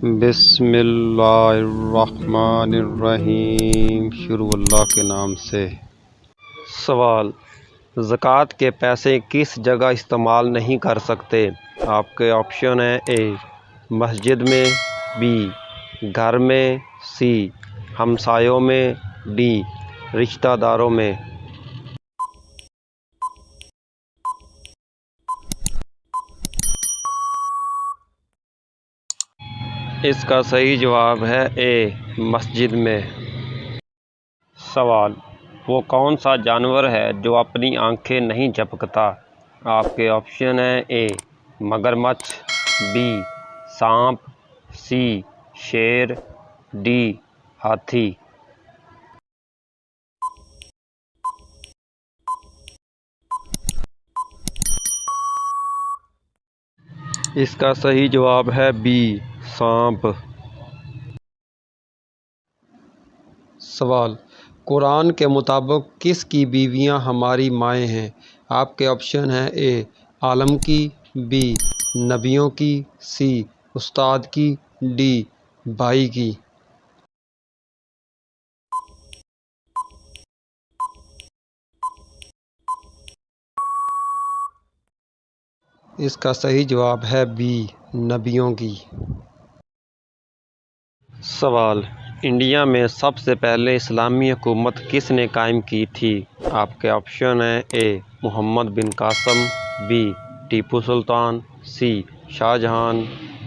بسم اللہ الرحمن الرحیم، شروع اللہ کے نام سے۔ سوال: زکوٰۃ کے پیسے کس جگہ استعمال نہیں کر سکتے؟ آپ کے آپشن ہیں: اے مسجد میں، بی گھر میں، سی ہمسایوں میں، ڈی رشتہ داروں میں۔ اس کا صحیح جواب ہے اے مسجد میں۔ سوال: وہ کون سا جانور ہے جو اپنی آنکھیں نہیں جھپکتا؟ آپ کے آپشن ہیں: اے مگرمچھ، بی سانپ، سی شیر، ڈی ہاتھی۔ اس کا صحیح جواب ہے بی سانپ۔ سوال: قرآن کے مطابق کس کی بیویاں ہماری مائیں ہیں؟ آپ کے آپشن ہیں: اے عالم کی، بی نبیوں کی، سی استاد کی، ڈی بھائی کی۔ اس کا صحیح جواب ہے بی نبیوں کی۔ سوال: انڈیا میں سب سے پہلے اسلامی حکومت کس نے قائم کی تھی؟ آپ کے آپشن ہیں: اے محمد بن قاسم، بی ٹیپو سلطان، سی شاہ جہاں،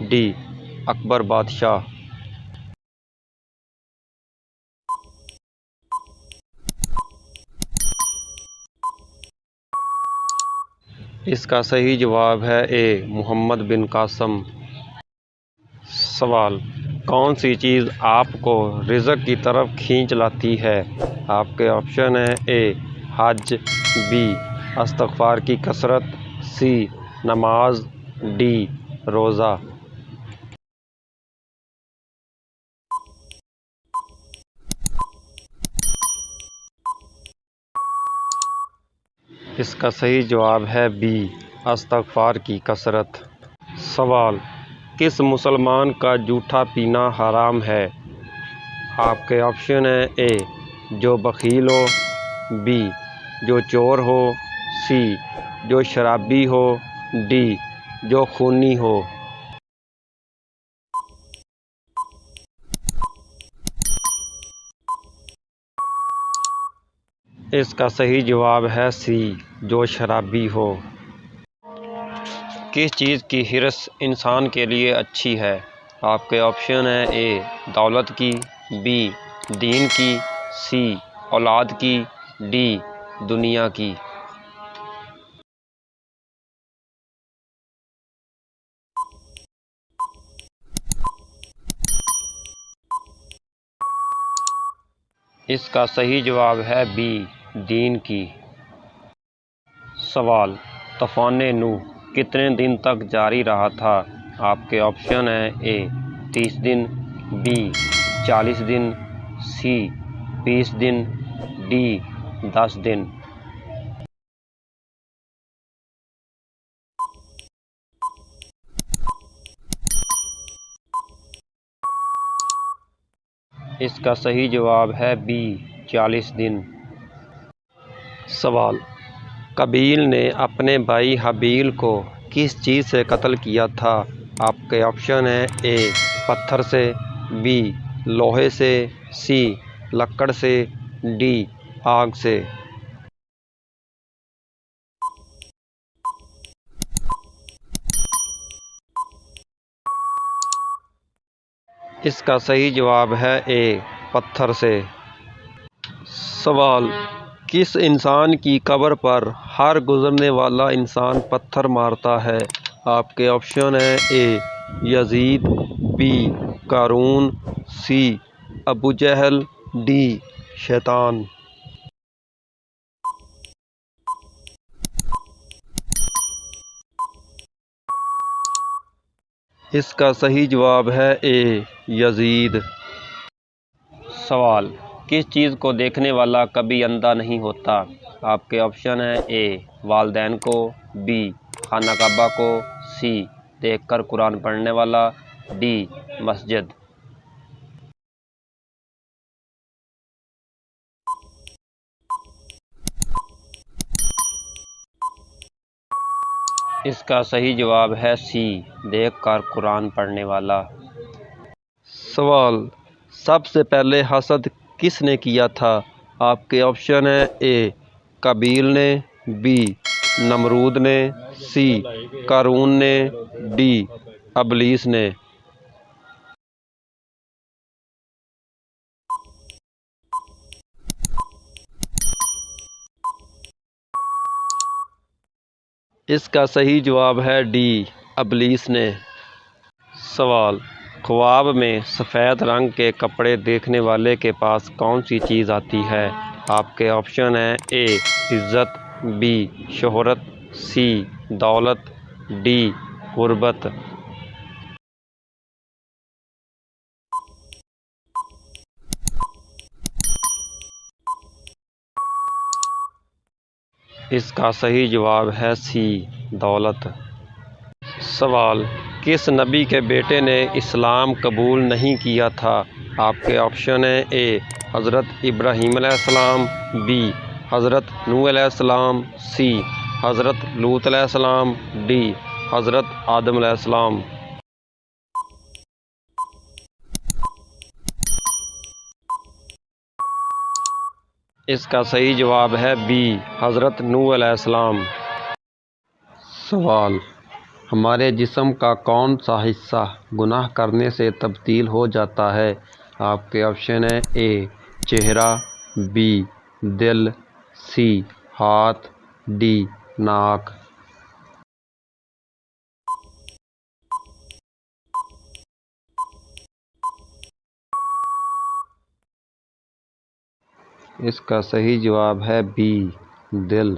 ڈی اکبر بادشاہ۔ اس کا صحیح جواب ہے اے محمد بن قاسم۔ سوال: کون سی چیز آپ کو رزق کی طرف کھینچ لاتی ہے؟ آپ کے آپشن ہیں: اے حج، بی استغفار کی کثرت، سی نماز، ڈی روزہ۔ اس کا صحیح جواب ہے بی استغفار کی کثرت۔ سوال: کس مسلمان کا جھوٹا پینا حرام ہے؟ آپ کے آپشن ہیں: اے جو بخیل ہو، بی جو چور ہو، سی جو شرابی ہو، ڈی جو خونی ہو۔ اس کا صحیح جواب ہے سی جو شرابی ہو۔ کس چیز کی ہرس انسان کے لیے اچھی ہے؟ آپ کے آپشن ہیں: اے دولت کی، بی دین کی، سی اولاد کی، ڈی دنیا کی۔ اس کا صحیح جواب ہے بی دین کی۔ سوال: طوفان نوح کتنے دن تک جاری رہا تھا؟ آپ کے آپشن ہیں: اے 30 دن، be 40 then, C 20 then, D 10 دن۔ اس کا صحیح جواب ہے بی 40 دن۔ سوال: قابیل نے اپنے بھائی حابیل کو کس چیز سے قتل کیا تھا؟ آپ کے آپشن ہیں: اے پتھر سے، بی لوہے سے، سی لکڑ سے، ڈی آگ سے۔ اس کا صحیح جواب ہے اے پتھر سے۔ سوال: کس انسان کی قبر پر ہر گزرنے والا انسان پتھر مارتا ہے؟ آپ کے آپشن ہیں: اے یزید، be Qarun, C Abu Jahl, D شیطان۔ اس کا صحیح جواب ہے اے یزید۔ سوال: کس چیز کو دیکھنے والا کبھی اندھا نہیں ہوتا؟ آپ کے آپشن ہیں: اے والدین کو، بی خانہ کعبہ کو، سی دیکھ کر قرآن پڑھنے والا، ڈی مسجد۔ اس کا صحیح جواب ہے سی، دیکھ کر قرآن پڑھنے والا۔ سوال، سب سے پہلے حسد کس نے کیا تھا؟ آپ کے آپشن ہیں اے قابیل نے، بی نمرود نے، سی قارون نے، ڈی ابلیس نے۔ اس کا صحیح جواب ہے ڈی ابلیس نے۔ سوال، خواب میں سفید رنگ کے کپڑے دیکھنے والے کے پاس کون سی چیز آتی ہے؟ آپ کے آپشن ہیں اے عزت، بی شہرت، سی دولت، ڈی غربت۔ اس کا صحیح جواب ہے سی دولت۔ سوال، کس نبی کے بیٹے نے اسلام قبول نہیں کیا تھا؟ آپ کے آپشن ہیں اے حضرت ابراہیم علیہ السلام، بی حضرت نوح علیہ السلام، سی حضرت لوط علیہ السلام، ڈی حضرت آدم علیہ السلام۔ اس کا صحیح جواب ہے بی حضرت نوح علیہ السلام۔ سوال، ہمارے جسم کا کون سا حصہ گناہ کرنے سے تبدیل ہو جاتا ہے؟ آپ کے آپشن ہیں اے چہرہ، بی دل، سی ہاتھ، ڈی ناک۔ اس کا صحیح جواب ہے بی دل۔